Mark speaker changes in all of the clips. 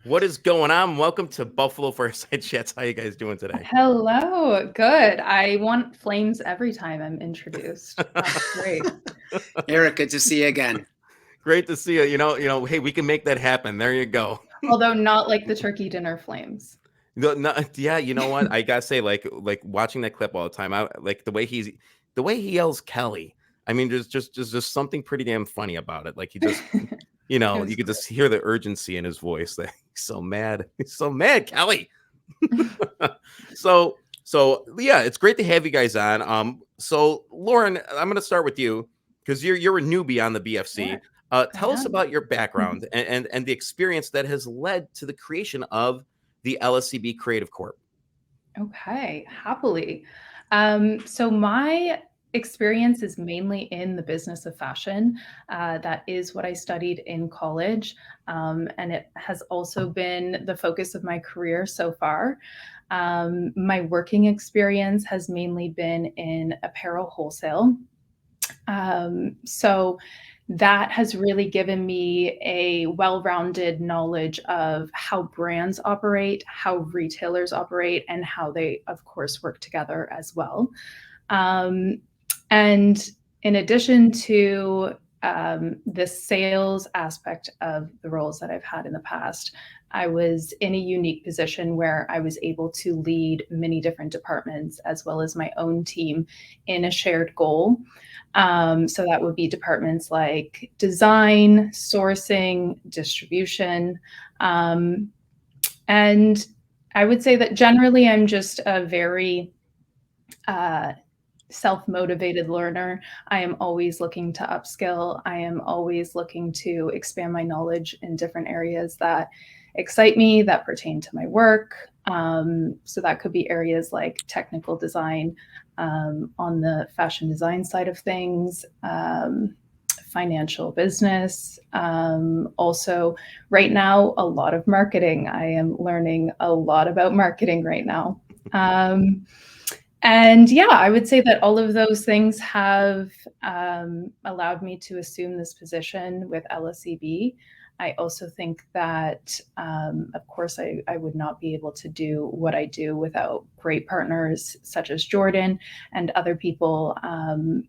Speaker 1: What is going on? Welcome to Buffalo Fireside Chats. How you guys doing today?
Speaker 2: Hello, good. I want flames every time I'm introduced. That's great.
Speaker 3: Eric, good to see you again.
Speaker 1: Great to see you. Hey, we can make that happen. There you go.
Speaker 2: Although not like the turkey dinner flames.
Speaker 1: Yeah, you know what? I gotta say, like watching that clip all the time. I like the way he yells Kelly. I mean, there's something pretty damn funny about it. Like he just,
Speaker 2: It
Speaker 1: you
Speaker 2: was
Speaker 1: could just hear the urgency in his voice. That he's so mad. He's so mad, Kelly. So yeah, it's great to have you guys on. So Lauren, I'm gonna start with you because you're a newbie on the BFC.
Speaker 2: sure. I
Speaker 1: Tell us
Speaker 2: am.
Speaker 1: about your background and the experience that has led to the creation of the LSEB Creative Corp.
Speaker 2: Okay, happily. So my experience is mainly in the business of fashion. That is what I studied in college, and it has also been the focus of my career so far. My working experience has mainly been in apparel wholesale. So that has really given me a well-rounded knowledge of how brands operate, how retailers operate, and how they, of course, work together as well. Um, and in addition to the sales aspect of the roles that I've had in the past, I was in a unique position where I was able to lead many different departments as well as my own team in a shared goal. So that would be departments like design, sourcing, distribution. And I would say that generally I'm just a very uh, self-motivated learner. I am always looking to upskill. I am always looking to expand my knowledge in different areas that excite me, that pertain to my work. So that could be areas like technical design, on the fashion design side of things, financial business. Also, right now, a lot of marketing. I am learning a lot about marketing right now. And yeah, I would say that all of those things have allowed me to assume this position with LSEB. I also think that, of course, I would not be able to do what I do without great partners such as Jordan and other people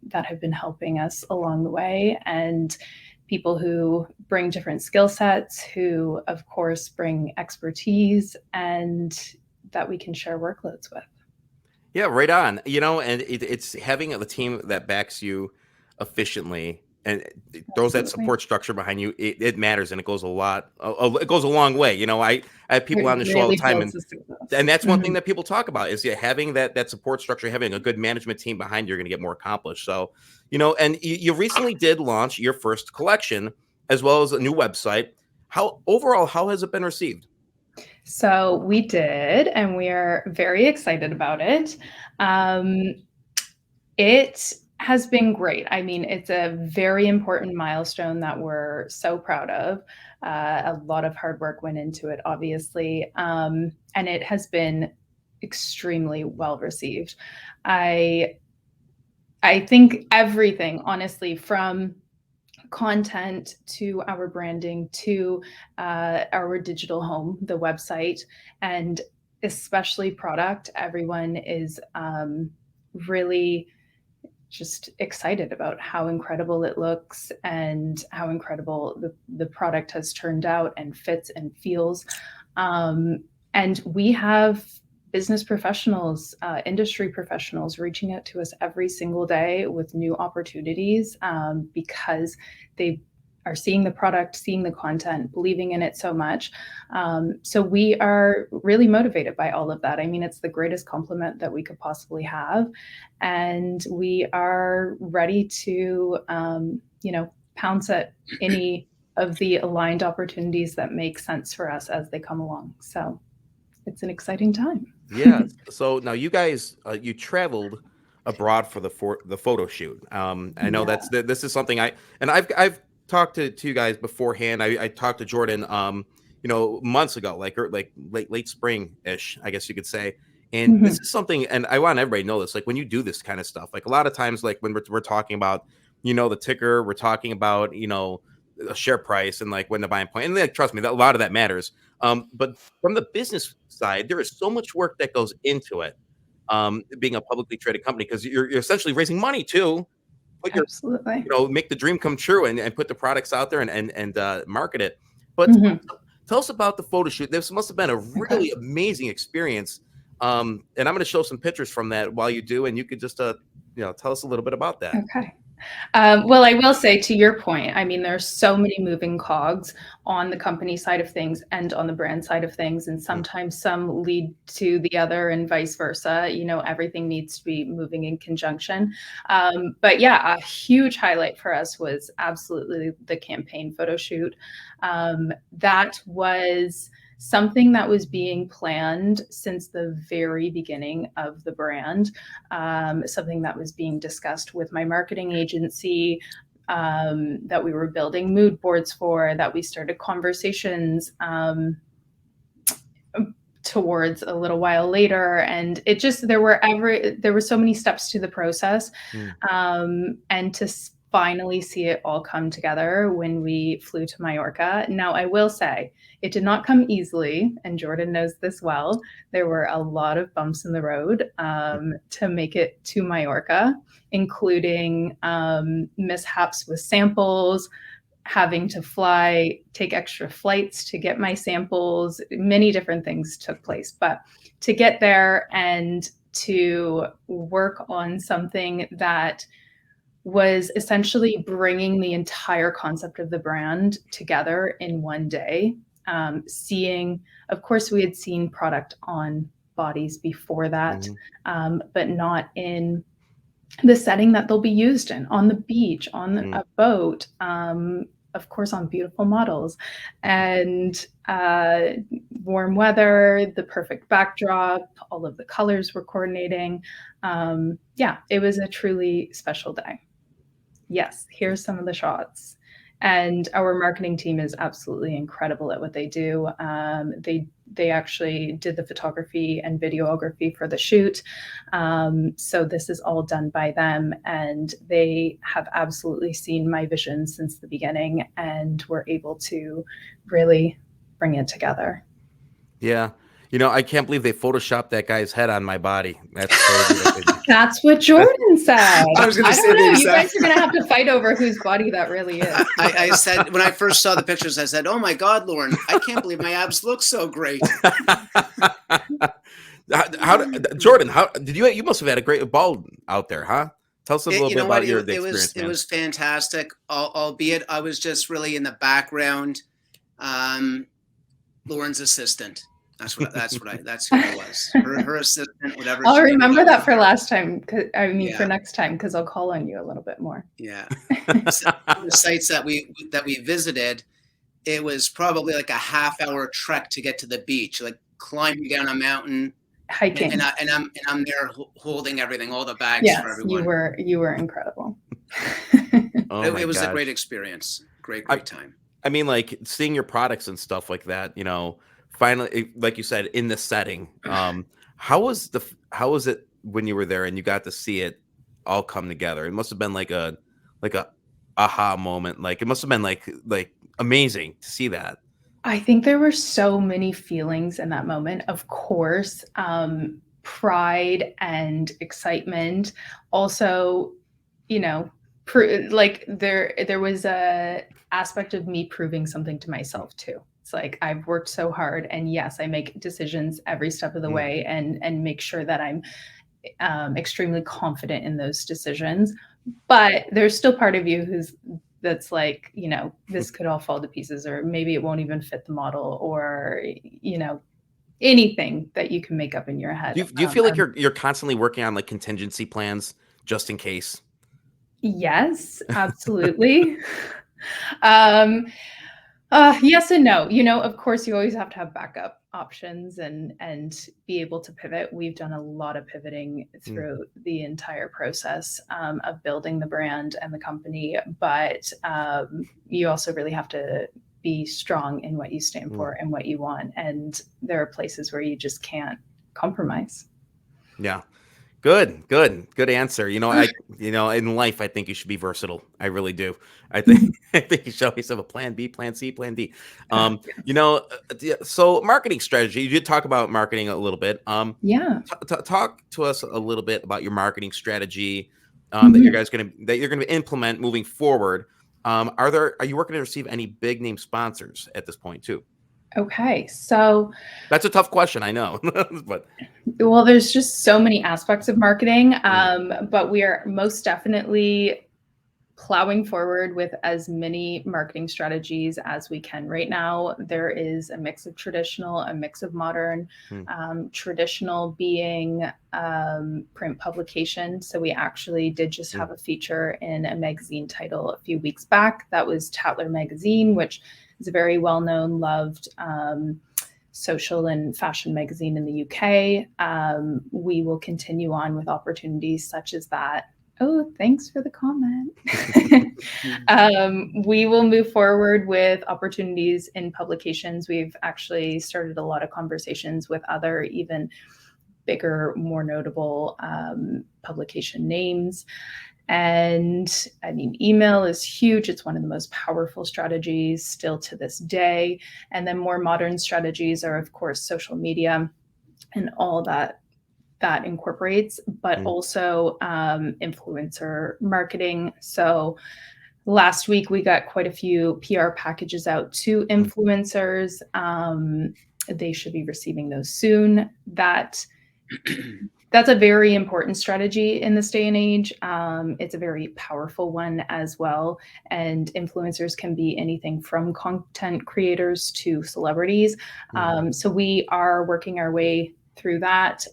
Speaker 2: that have been helping us along the way, and people who bring different skill sets, who, of course, bring expertise, and that we can share workloads with.
Speaker 1: Yeah, right on. And it's having a team that backs you efficiently and it throws that
Speaker 2: Absolutely.
Speaker 1: support structure behind you. It matters and it goes a lot. It goes a long way. I have people
Speaker 2: It
Speaker 1: on the show all the
Speaker 2: really
Speaker 1: time,
Speaker 2: builds
Speaker 1: and
Speaker 2: the success.
Speaker 1: and that's one thing
Speaker 2: Mhm.
Speaker 1: that people talk about is having that support structure, having a good management team behind you, you're going to get more accomplished. So, and you recently did launch your first collection as well as a new website. How has it been received?
Speaker 2: So we did, and we are very excited about it. Um, it has been great. I mean, it's a very important milestone that we're so proud of. A lot of hard work went into it, obviously, and it has been extremely well received. I I think everything, honestly, from content to our branding to our digital home, the website, and especially product. Everyone is really just excited about how incredible it looks and how incredible the product has turned out and fits and feels. And we have business professionals, industry professionals reaching out to us every single day with new opportunities because they are seeing the product, seeing the content, believing in it so much. So we are really motivated by all of that. I mean, it's the greatest compliment that we could possibly have. And we are ready to, pounce at any of the aligned opportunities that make sense for us as they come along. So it's an exciting time.
Speaker 1: Yeah. So now you guys, you traveled abroad for the photo shoot. I know
Speaker 2: Yeah.
Speaker 1: this is something I've talked to you guys beforehand. I talked to Jordan, months ago, like late spring ish, I guess you could say. And this
Speaker 2: Mhm.
Speaker 1: is something, and I want everybody to know this. Like when you do this kind of stuff, like a lot of times, like when we're talking about, the ticker, we're talking about, a share price and like when to buy and point. And like, trust me, a lot of that matters. But from the business side, there is so much work that goes into it. Being a publicly traded company, because you're essentially raising money too. Put your,
Speaker 2: Absolutely.
Speaker 1: make the dream come true and put the products out there and market it. But tell us about the photo shoot. This must have been a really amazing experience. And I'm going to show some pictures from that while you do, and you could just tell us a little bit about that.
Speaker 2: Okay. Well, I will say, to your point, I mean, there's so many moving cogs on the company side of things and on the brand side of things, and sometimes some lead to the other and vice versa. Everything needs to be moving in conjunction. But yeah, a huge highlight for us was absolutely the campaign photo shoot. That was something that was being planned since the very beginning of the brand, something that was being discussed with my marketing agency, that we were building mood boards for, that we started conversations towards a little while later. And it just, there were so many steps to the process. And to finally see it all come together when we flew to Mallorca. Now, I will say, it did not come easily, and Jordan knows this well. There were a lot of bumps in the road to make it to Mallorca, including mishaps with samples, having to take extra flights to get my samples. Many different things took place. But to get there and to work on something that was essentially bringing the entire concept of the brand together in one day. Of course, we had seen product on bodies before that, but not in the setting that they'll be used in, on the beach, on a boat, of course, on beautiful models, and warm weather, the perfect backdrop, all of the colors were coordinating. Yeah, it was a truly special day. Yes, here's some of the shots. And our marketing team is absolutely incredible at what they do. They actually did the photography and videography for the shoot. So this is all done by them, and they have absolutely seen my vision since the beginning and were able to really bring it together.
Speaker 1: Yeah. I can't believe they photoshopped that guy's head on my body. That's crazy.
Speaker 2: That's what Jordan said.
Speaker 3: I was going to say
Speaker 2: don't know.
Speaker 3: the
Speaker 2: You guys are going to have to fight over whose body that really is.
Speaker 3: I said, when I first saw the pictures, I said, "Oh my God, Lauren, I can't believe my abs look so great."
Speaker 1: Jordan, you must have had a great ball out there, huh? Tell us a little bit about the experience.
Speaker 3: It was fantastic, albeit I was just really in the background, Lauren's assistant. That's who I was. Her assistant, whatever.
Speaker 2: I'll remember that for last time. For next time, because I'll call on you a little bit more.
Speaker 3: Yeah. So the sites that we visited, it was probably like a half-hour trek to get to the beach, like climbing down a mountain,
Speaker 2: hiking,
Speaker 3: and I'm there holding everything, all the bags for everyone.
Speaker 2: You were incredible.
Speaker 3: It was a great experience. Great time.
Speaker 1: I mean, like seeing your products and stuff like that, finally, like you said, in the setting, how was it when you were there and you got to see it all come together? It must have been like a aha moment. Like it must have been like amazing to see that.
Speaker 2: I think there were so many feelings in that moment. Of course, pride and excitement. Also, there was a aspect of me proving something to myself too. It's like, I've worked so hard, and yes, I make decisions every step of the way and make sure that I'm extremely confident in those decisions. But there's still part of you that's like, this could all fall to pieces, or maybe it won't even fit the model, or, anything that you can make up in your head.
Speaker 1: Do you feel like you're constantly working on like contingency plans just in case?
Speaker 2: Yes, absolutely. Yes and no. Of course, you always have to have backup options and be able to pivot. We've done a lot of pivoting through the entire process of building the brand and the company, but you also really have to be strong in what you stand for and what you want. And there are places where you just can't compromise.
Speaker 1: Yeah. Good answer. In life, I think you should be versatile. I really do. I think I think you should always have a plan B, plan C, plan D. So marketing strategy. You did talk about marketing a little bit.
Speaker 2: Yeah.
Speaker 1: Talk to us a little bit about your marketing strategy
Speaker 2: Mhm.
Speaker 1: that you're gonna implement moving forward. Are you working to receive any big name sponsors at this point too?
Speaker 2: Okay. So,
Speaker 1: That's a tough question, I know, but
Speaker 2: well, there's just so many aspects of marketing,
Speaker 1: mm,
Speaker 2: but we are most definitely plowing forward with as many marketing strategies as we can. Right now, there is a mix of traditional, a mix of modern.
Speaker 1: mm,
Speaker 2: Traditional being print publication. So we actually did just
Speaker 1: mm,
Speaker 2: have a feature in a magazine title a few weeks back. That was Tatler Magazine, which is a very well-known, loved social and fashion magazine in the UK. We will continue on with opportunities such as that. Oh, thanks for the comment. We will move forward with opportunities in publications. We've actually started a lot of conversations with other, even bigger, more notable publication names. And I mean, email is huge. It's one of the most powerful strategies still to this day. And then more modern strategies are, of course, social media and all that incorporates, but
Speaker 1: mm,
Speaker 2: also influencer marketing. So last week we got quite a few PR packages out to
Speaker 1: mm,
Speaker 2: influencers. They should be receiving those soon. That's a very important strategy in this day and age. It's a very powerful one as well. And influencers can be anything from content creators to celebrities.
Speaker 1: mm,
Speaker 2: So we are working our way through that.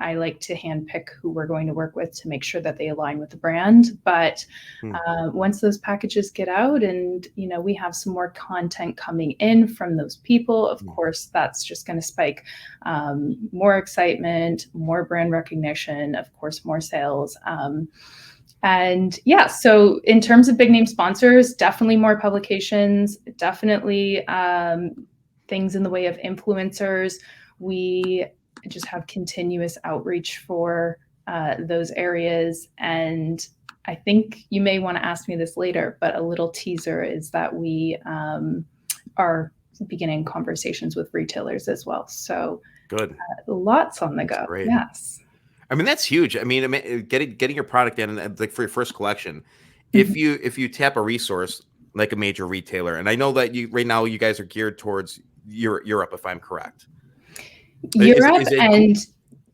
Speaker 2: I like to handpick who we're going to work with to make sure that they align with the brand. But
Speaker 1: mm,
Speaker 2: once those packages get out and we have some more content coming in from those people, of
Speaker 1: mm.
Speaker 2: course, that's just going to spike more excitement, more brand recognition, of course, more sales. And yeah, so in terms of big name sponsors, definitely more publications, definitely things in the way of influencers. We just have continuous outreach for those areas. And I think you may want to ask me this later, but a little teaser is that we are beginning conversations with retailers as well. So
Speaker 1: Good.
Speaker 2: lots on the
Speaker 1: That's
Speaker 2: go.
Speaker 1: great.
Speaker 2: Yes.
Speaker 1: I mean, that's huge. Getting your product in like for your first collection,
Speaker 2: Mhm.
Speaker 1: if you tap a resource like a major retailer, and I know that you right now you guys are geared towards Europe, if I'm correct.
Speaker 2: Europe
Speaker 1: Is it
Speaker 2: and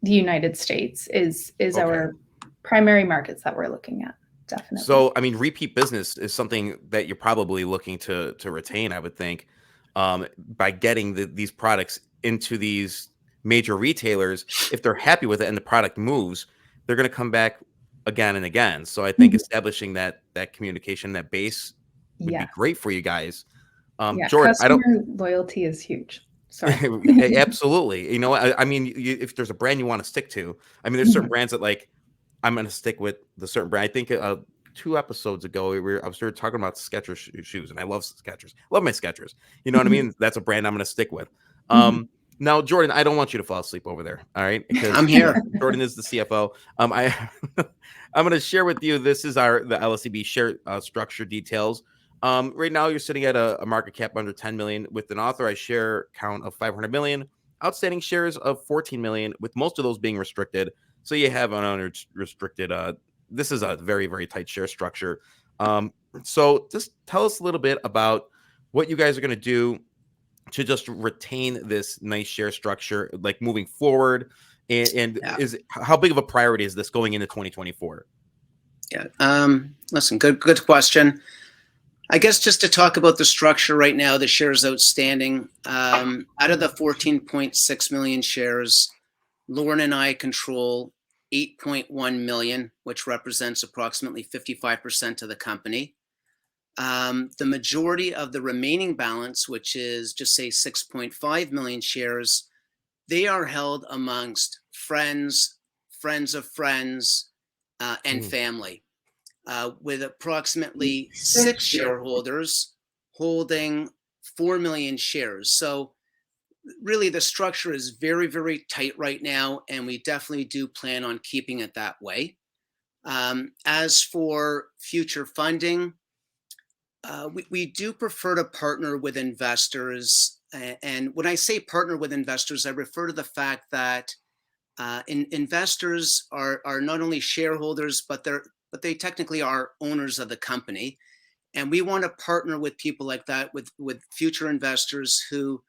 Speaker 2: the United States is
Speaker 1: okay?
Speaker 2: our primary markets that we're looking at. Definitely.
Speaker 1: So, I mean, repeat business is something that you're probably looking to retain, I would think, by getting these products into these major retailers. If they're happy with it and the product moves, they're going to come back again and again. So, I think
Speaker 2: Mhm.
Speaker 1: establishing that communication, that base, would be
Speaker 2: Yes.
Speaker 1: great for you guys.
Speaker 2: Yeah.
Speaker 1: Jordan, I don't.
Speaker 2: Customer loyalty is huge. Sorry.
Speaker 1: Absolutely. You know, I mean, if there's a brand you want to stick to, I mean, there's certain
Speaker 2: Mhm.
Speaker 1: brands that like I'm going to stick with the certain brand. I think 2 episodes ago I was talking about Skechers shoes, and I love Skechers. Love my Skechers. You know what I
Speaker 2: Mhm.
Speaker 1: mean? That's a brand I'm going to stick with.
Speaker 2: Mhm.
Speaker 1: Now, Jordan, I don't want you to fall asleep over there. All right, because
Speaker 3: I'm here.
Speaker 1: Jordan is the CFO. I'm going to share with you. This is the LSEB share structure details. Right now, you're sitting at a market cap under 10 million with an authorized share count of 500 million, outstanding shares of 14 million, with most of those being restricted. So you have an unrestricted. This is a very, very tight share structure. So just tell us a little bit about what you guys are going to do to just retain this nice share structure, like moving forward. And
Speaker 3: Yeah.
Speaker 1: is how big of a priority is this going into 2024?
Speaker 3: Yeah. Listen, good question. I guess just to talk about the structure right now, the shares outstanding, out of the 14.6 million shares, Lauren and I control 8.1 million, which represents approximately 55% of the company. The majority of the remaining balance, which is just say 6.5 million shares, they are held amongst friends, friends of friends, and
Speaker 1: Mm,
Speaker 3: family, with approximately 6 shareholders holding 4 million shares. So really the structure is very, very tight right now, and we definitely do plan on keeping it that way. As for future funding, we do prefer to partner with investors. And when I say partner with investors, I refer to the fact that investors are not only shareholders, but they technically are owners of the company. And we want to partner with people like that, with future investors who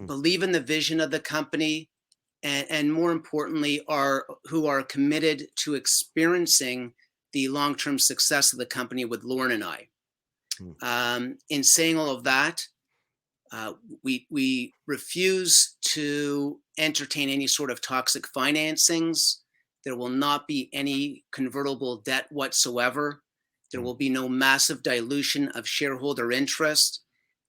Speaker 3: believe in the vision of the company, and more importantly, who are committed to experiencing the long-term success of the company with Lauren and I. In saying all of that, we refuse to entertain any sort of toxic financings. There will not be any convertible debt whatsoever. There will be no massive dilution of shareholder interest.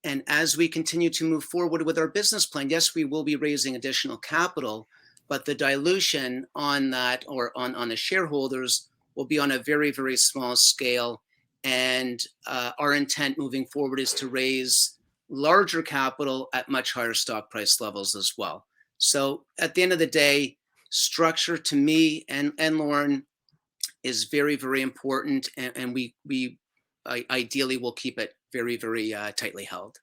Speaker 3: And as we continue to move forward with our business plan, yes, we will be raising additional capital, but the dilution on that, or on the shareholders, will be on a very, very small scale. And our intent moving forward is to raise larger capital at much higher stock price levels as well. So at the end of the day, structure to me and Lauren is very, very important, and we ideally will keep it very, very tightly held.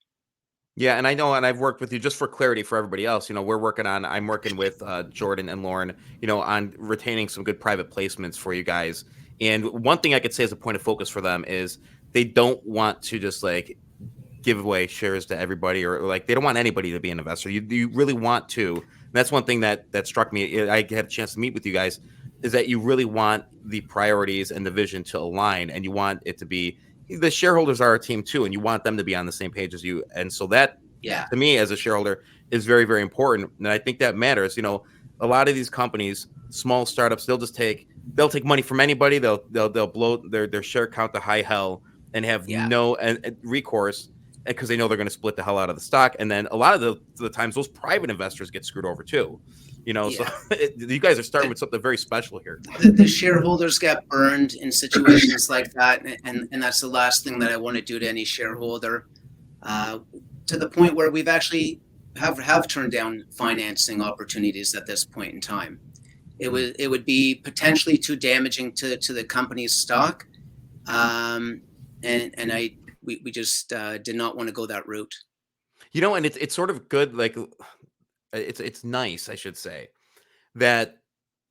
Speaker 1: Yeah, and I know, and I've worked with you, just for clarity for everybody else, I'm working with Jordan and Lauren, on retaining some good private placements for you guys. And one thing I could say as a point of focus for them is they don't want to just like give away shares to everybody, or like they don't want anybody to be an investor. You really want to. And that's one thing that struck me. I had a chance to meet with you guys, is that you really want the priorities and the vision to align, and you want it to be, the shareholders are a team too, and you want them to be on the same page as you. And so that, to me as a shareholder, is very, very important. And I think that matters. A lot of these companies, small startups, they'll take money from anybody. They'll blow their share count to high hell and have no recourse, because they know they're going to split the hell out of the stock. And then a lot of the times those private investors get screwed over too. So you guys are starting with something very special here.
Speaker 3: The shareholders get burned in situations like that, and that's the last thing that I want to do to any shareholder. To the point where we've actually have turned down financing opportunities at this point in time. It would be potentially too damaging to the company's stock, and we just did not want to go that route.
Speaker 1: And it's sort of good, like it's nice, I should say, that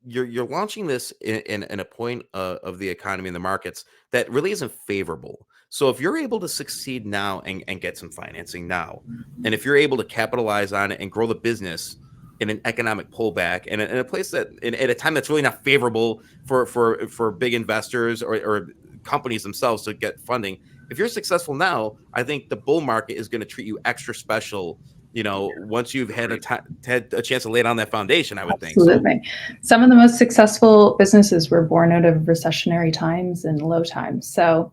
Speaker 1: you're launching this in a point of the economy and the markets that really isn't favorable. So if you're able to succeed now and get some financing now, and if you're able to capitalize on it and grow the business in an economic pullback, and in a place that at a time that's really not favorable for big investors or companies themselves to get funding, if you're successful now, I think the bull market is going to treat you extra special, once you've had a chance to lay down that foundation, I would think.
Speaker 2: Absolutely. Some of the most successful businesses were born out of recessionary times and low times. So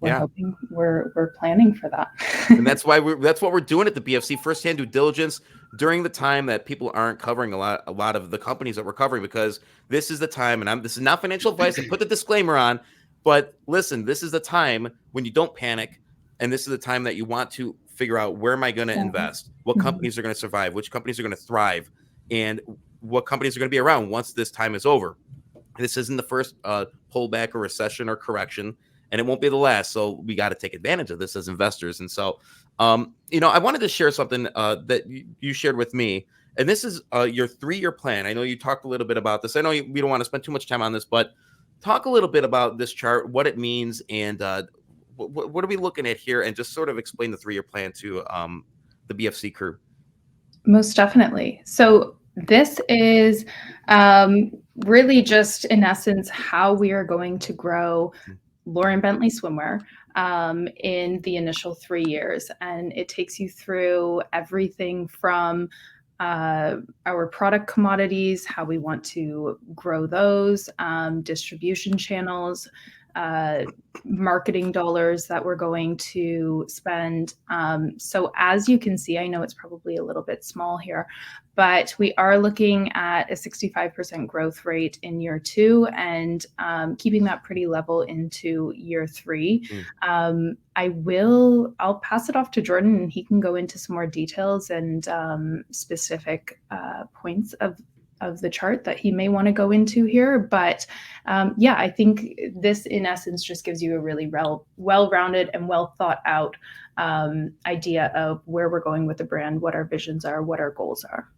Speaker 2: we're hoping, we're planning for that.
Speaker 1: And that's what we're doing at the BFC, firsthand due diligence during the time that people aren't covering a lot of the companies that we're covering, because this is the time, and this is not financial advice, and put the disclaimer on, but listen, this is the time when you don't panic, and this is the time that you want to figure out, where am I going to invest? What companies are going to survive? Which companies are going to thrive? And what companies are going to be around once this time is over? This isn't the first pullback or recession or correction, and it won't be the last. So we got to take advantage of this as investors. And so, I wanted to share something that you shared with me, and this is your 3-year plan. I know you talked a little bit about this. I know we don't want to spend too much time on this, but talk a little bit about this chart, what it means, and what are we looking at here, and just sort of explain the 3-year plan to the BFC crew.
Speaker 2: Most definitely. So this is really just, in essence, how we are going to grow Lauren Bentley Swimwear in the initial 3 years. And it takes you through everything from our product commodities, how we want to grow those, distribution channels, marketing dollars that we're going to spend. So as you can see, I know it's probably a little bit small here, but we are looking at a 65% growth rate in year 2 and keeping that pretty level into year 3. I'll pass it off to Jordan and he can go into some more details and specific points of the chart that he may want to go into here. But yeah, I think this in essence just gives you a really well-rounded and well thought out idea of where we're going with the brand, what our visions are, what our goals are.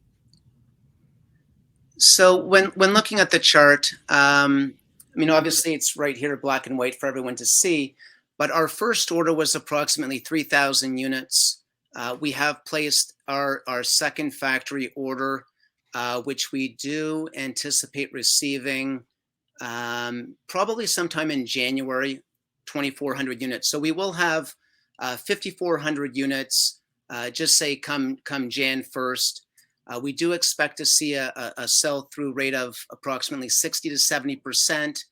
Speaker 3: So when looking at the chart, I mean, obviously it's right here, black and white for everyone to see, but our first order was approximately 3,000 units. We have placed our second factory order, which we do anticipate receiving probably sometime in January, 2,400 units. So we will have 5,400 units, just say come Jan 1st. We do expect to see a sell-through rate of approximately 60 to 70%.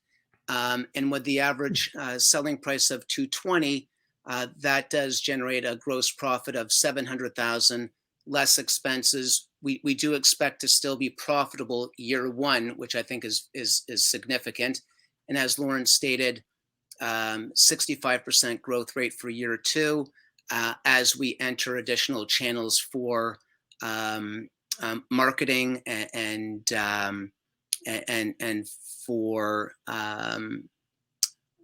Speaker 3: And with the average selling price of $220, that does generate a gross profit of $700,000, less expenses. We do expect to still be profitable year 1, which I think is significant. And as Lauren stated, 65% growth rate for year 2 as we enter additional channels for marketing and for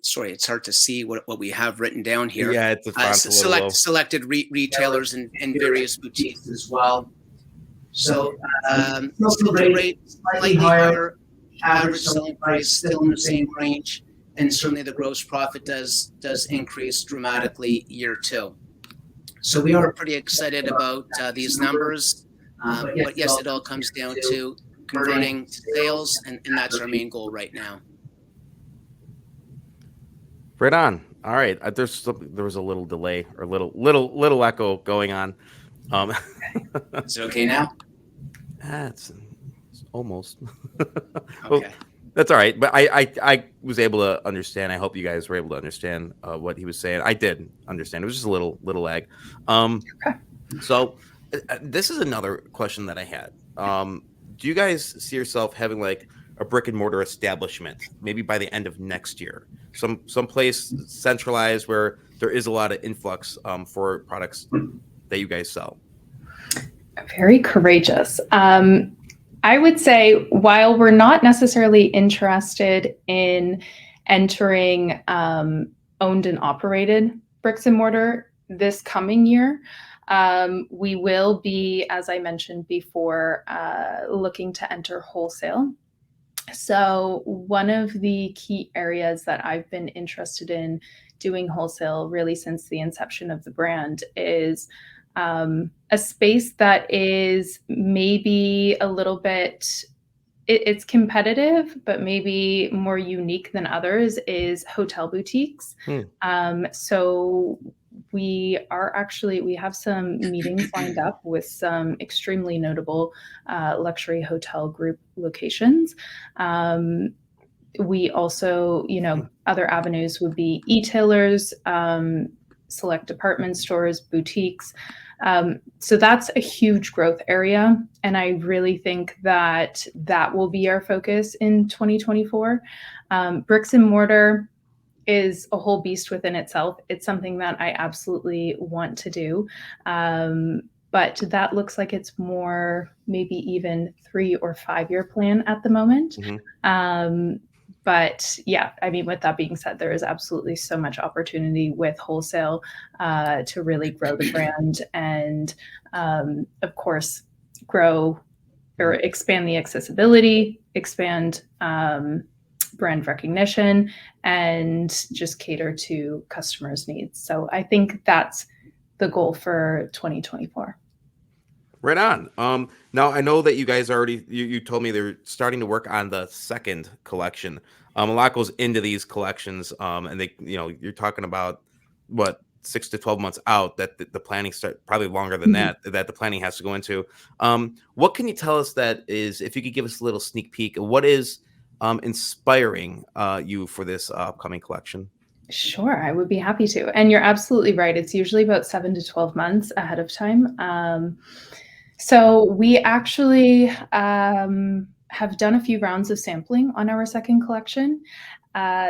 Speaker 3: sorry, it's hard to see what we have written down here.
Speaker 1: Yeah, it's
Speaker 3: selected retailers and various boutiques as well. So rate slightly higher, average selling price still in the same range, and certainly the gross profit does increase dramatically year 2. So we are pretty excited about these numbers, but yes, it all comes down to converting to sales, and that's our main goal right now.
Speaker 1: Right on. All right. There was a little delay or little echo going on.
Speaker 3: Is it okay now?
Speaker 1: It's almost.
Speaker 3: Okay.
Speaker 1: Well, that's all right. But I was able to understand. I hope you guys were able to understand what he was saying. I did understand. It was just a little lag.
Speaker 2: Okay.
Speaker 1: So this is another question that I had. Do you guys see yourself having like a brick and mortar establishment, maybe by the end of next year, some place centralized where there is a lot of influx for products that you guys sell?
Speaker 2: Very courageous. I would say while we're not necessarily interested in entering owned and operated bricks and mortar this coming year, we will be, as I mentioned before, looking to enter wholesale. So one of the key areas that I've been interested in doing wholesale really since the inception of the brand is a space that is maybe a little bit, it's competitive, but maybe more unique than others is hotel boutiques. So we have some meetings lined up with some extremely notable luxury hotel group locations. We also, other avenues would be e-tailers, select department stores, boutiques. So that's a huge growth area. And I really think that will be our focus in 2024. Bricks and mortar is a whole beast within itself. It's something that I absolutely want to do. But that looks like it's more maybe even 3 or 5 year plan at the moment. But yeah, I mean, with that being said, there is absolutely so much opportunity with wholesale to really grow the brand and, of course, grow or expand the accessibility, expand brand recognition, and just cater to customers' needs. So I think that's the goal for 2024.
Speaker 1: Right on. Now I know that you guys already, you told me they're starting to work on the second collection. A lot goes into these collections, and they, you're talking about what 6 to 12 months out that the planning start, probably longer than that the planning has to go into. What can you tell us that is, if you could give us a little sneak peek, what is inspiring you for this upcoming collection?
Speaker 2: Sure, I would be happy to. And you're absolutely right. It's usually about 7 to 12 months ahead of time. So we actually have done a few rounds of sampling on our second collection.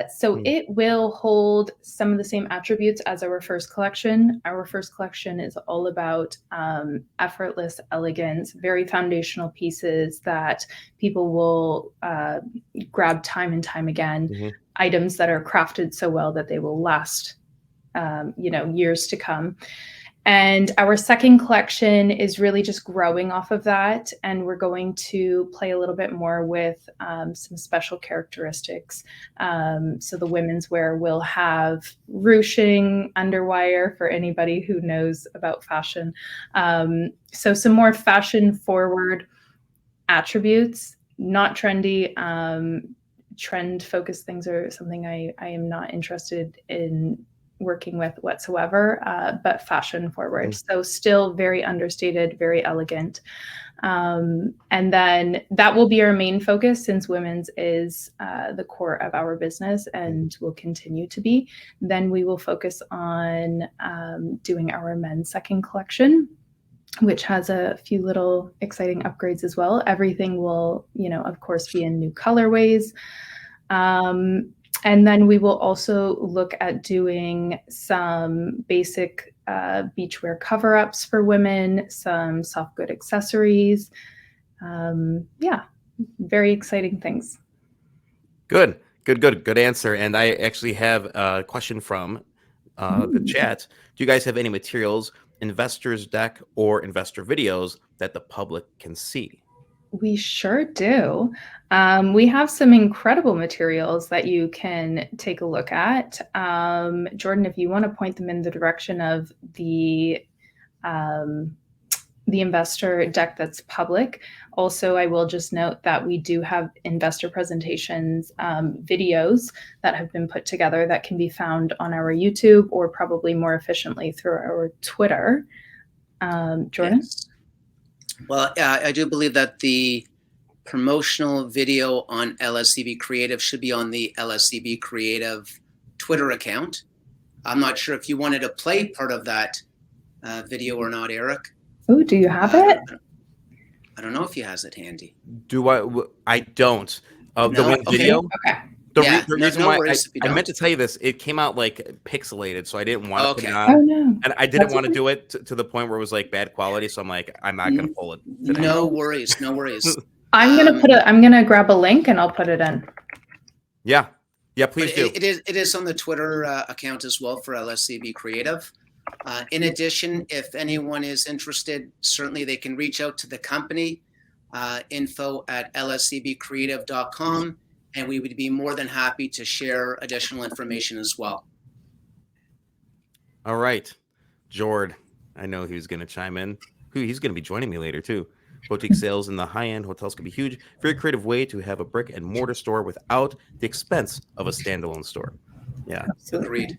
Speaker 2: So it will hold some of the same attributes as our first collection. Our first collection is all about effortless elegance, very foundational pieces that people will grab time and time again, items that are crafted so well that they will last, years to come. And our second collection is really just growing off of that. And we're going to play a little bit more with some special characteristics. So the women's wear will have ruching, underwire for anybody who knows about fashion. So some more fashion forward attributes, not trendy. Trend focused things are something I am not interested in working with whatsoever, but fashion forward. So still very understated, very elegant. And then that will be our main focus, since women's is the core of our business and will continue to be. Then we will focus on doing our men's second collection, which has a few little exciting upgrades as well. Everything will, of course, be in new colorways. And then we will also look at doing some basic beachwear cover-ups for women, some soft good accessories. Very exciting things.
Speaker 1: Good answer. And I actually have a question from the chat. Do you guys have any materials, investors deck or investor videos that the public can see?
Speaker 2: We sure do. We have some incredible materials that you can take a look at. Jordan, if you want to point them in the direction of the investor deck that's public. Also, I will just note that we do have investor presentations, videos that have been put together that can be found on our YouTube, or probably more efficiently through our Twitter. Jordan?
Speaker 3: Yes. Well, I do believe that the promotional video on LSEB Creative should be on the LSEB Creative Twitter account. I'm not sure if you wanted to play part of that video or not, Eric.
Speaker 2: Oh, do you have it?
Speaker 3: I don't know if he has it handy.
Speaker 1: Do I? I don't. The
Speaker 3: No?
Speaker 1: one video.
Speaker 2: Okay.
Speaker 1: The reason why I
Speaker 3: I
Speaker 1: meant to tell you this, it came out like pixelated, so I didn't want to put it
Speaker 3: Okay.
Speaker 1: on.
Speaker 2: Oh, no.
Speaker 1: And I didn't
Speaker 2: That's
Speaker 1: want to
Speaker 2: okay.
Speaker 1: do it to the point where it was like bad quality. So I'm like, I'm not going to pull it today.
Speaker 3: No worries. No worries.
Speaker 2: I'm gonna grab a link and I'll put it in.
Speaker 1: Yeah. Please do.
Speaker 3: It is on the Twitter account as well for LSEB Creative. In addition, if anyone is interested, certainly they can reach out to the company, info@lsebcreative.com, and we would be more than happy to share additional information as well.
Speaker 1: All right, Jord. I know who's going to chime in. He's going to be joining me later too. Boutique sales in the high-end hotels can be huge. Very creative way to have a brick and mortar store without the expense of a standalone store. Yeah.
Speaker 3: Agreed.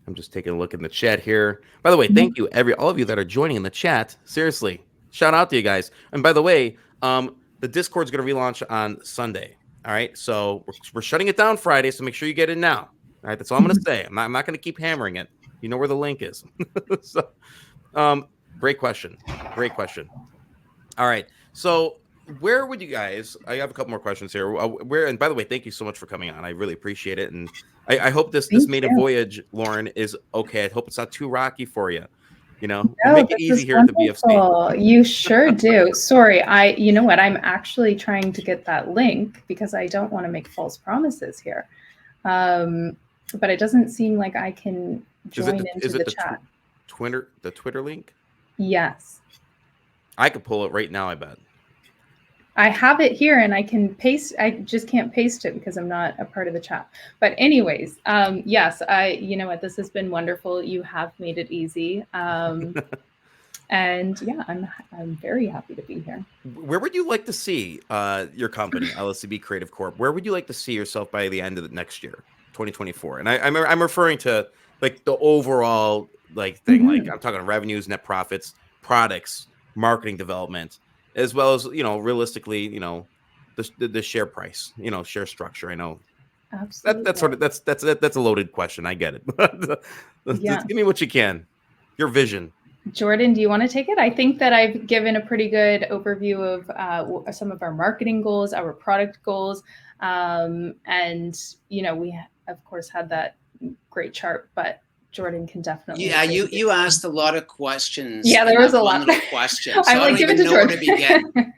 Speaker 1: I'm just taking a look in the chat here. By the way, thank you all of you that are joining in the chat. Seriously, shout out to you guys. And by the way, the Discord's going to relaunch on Sunday. All right, so we're shutting it down Friday, so make sure you get in now. All right, that's all I'm going to say. I'm not going to keep hammering it. You know where the link is. So, great question. All right, so where would you guys? I have a couple more questions here. And by the way, thank you so much for coming on. I really appreciate it, and I hope this maiden voyage, Lauren, is okay. I hope it's not too rocky for you.
Speaker 2: No,
Speaker 1: make it easy here at the BFC.
Speaker 2: You sure do. Sorry, you know what? I'm actually trying to get that link because I don't want to make false promises here. But it doesn't seem like I can join into the chat.
Speaker 1: The Twitter link?
Speaker 2: Yes.
Speaker 1: I could pull it right now, I bet.
Speaker 2: I have it here and I can paste. I just can't paste it because I'm not a part of the chat. But anyways, yes, you know what? This has been wonderful. You have made it easy. And yeah, I'm very happy to be here.
Speaker 1: Where would you like to see your company, LSEB Creative Corp? Where would you like to see yourself by the end of the next year, 2024? And I'm referring to like the overall thing. Like I'm talking revenues, net profits, products, marketing development. as well as, realistically, the share price, share structure. I know
Speaker 2: Absolutely.
Speaker 1: that's a loaded question. I get it.
Speaker 2: Yeah.
Speaker 1: Give me what you can. Your vision.
Speaker 2: Jordan, do you want to take it? I think that I've given a pretty good overview of some of our marketing goals, our product goals, and we of course had that great chart, but Jordan can definitely.
Speaker 3: Yeah, you asked a lot of questions.
Speaker 2: Yeah, there was a lot
Speaker 3: of questions. So
Speaker 2: I'm like,
Speaker 3: I don't even know where to begin.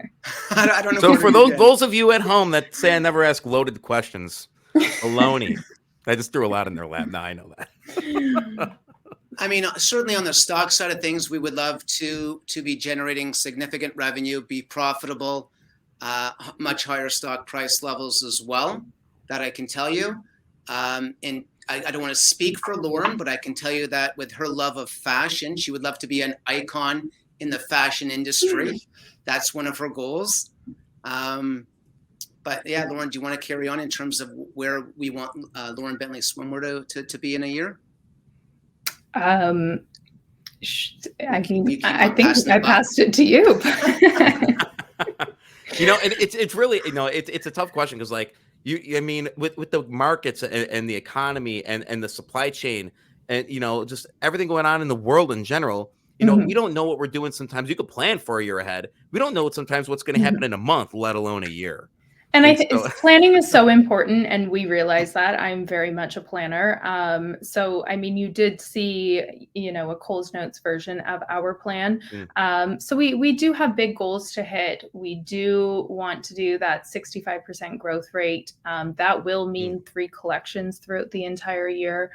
Speaker 3: I don't know.
Speaker 1: So for those of you at home that say I never ask loaded questions, baloney. I just threw a lot in their lap. Now I know that.
Speaker 3: I mean, certainly on the stock side of things, we would love to be generating significant revenue, be profitable, much higher stock price levels as well. That I can tell you. And I don't want to speak for Lauren, but I can tell you that with her love of fashion, she would love to be an icon in the fashion industry. That's one of her goals. But yeah, Lauren, do you want to carry on in terms of where we want Lauren Bentley Swimwear to be in a year?
Speaker 2: I mean, I think I passed it to you.
Speaker 1: It's really, it's a tough question because I mean, with the markets and the economy and the supply chain and, just everything going on in the world in general, we don't know what we're doing. Sometimes you could plan for a year ahead. We don't know sometimes what's going to happen in a month, let alone a year.
Speaker 2: And I think planning is so important, and we realize that. I'm very much a planner. So, I mean, you did see, a Coles Notes version of our plan. So we do have big goals to hit. We do want to do that 65% growth rate. That will mean 3 collections throughout the entire year.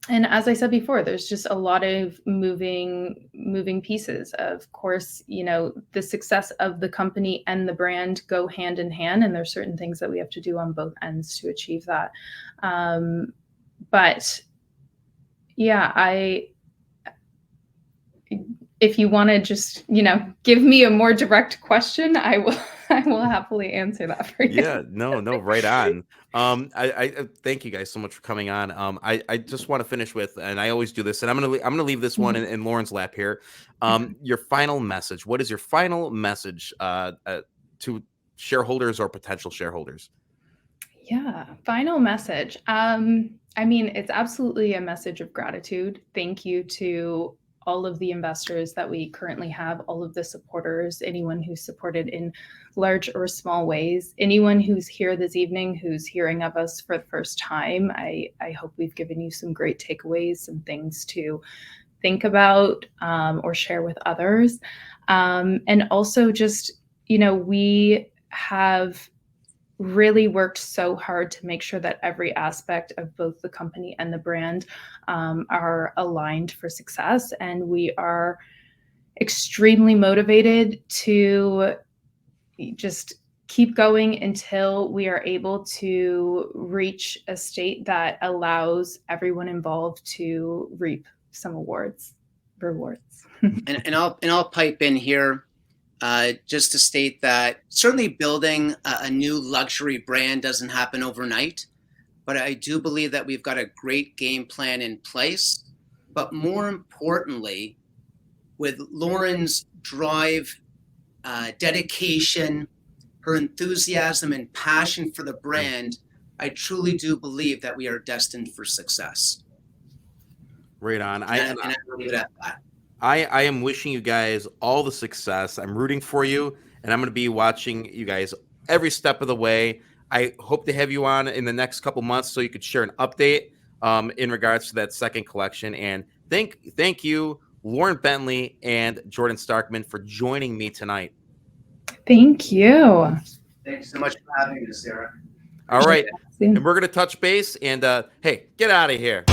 Speaker 2: And as I said before, there's just a lot of moving pieces. Of course, the success of the company and the brand go hand in hand, and there's certain things that we have to do on both ends to achieve that. But yeah, if you want to just, give me a more direct question, I will happily answer that for you.
Speaker 1: Yeah, no, right on. I thank you guys so much for coming on. I just want to finish with, and I always do this, and I'm gonna leave this one in Lauren's lap here. Your final message. What is your final message to shareholders or potential shareholders?
Speaker 2: Yeah, final message. I mean, it's absolutely a message of gratitude. Thank you to all of the investors that we currently have, all of the supporters, anyone who's supported in large or small ways, anyone who's here this evening, who's hearing of us for the first time. I hope we've given you some great takeaways, some things to think about or share with others. And also just, we have really worked so hard to make sure that every aspect of both the company and the brand are aligned for success. And we are extremely motivated to just keep going until we are able to reach a state that allows everyone involved to reap some rewards.
Speaker 3: And I'll pipe in here. Just to state that certainly building a new luxury brand doesn't happen overnight, but I do believe that we've got a great game plan in place. But more importantly, with Lauren's drive, dedication, her enthusiasm and passion for the brand, I truly do believe that we are destined for success.
Speaker 1: Right on.
Speaker 3: And I leave it at that.
Speaker 1: I am wishing you guys all the success. I'm rooting for you, and I'm going to be watching you guys every step of the way. I hope to have you on in the next couple months so you could share an update in regards to that second collection. And thank you, Lauren Bentley and Jordan Starkman, for joining me tonight.
Speaker 2: Thank you.
Speaker 3: Thanks so much for having us, Sarah.
Speaker 1: All right. And we're going to touch base. And hey, get out of here.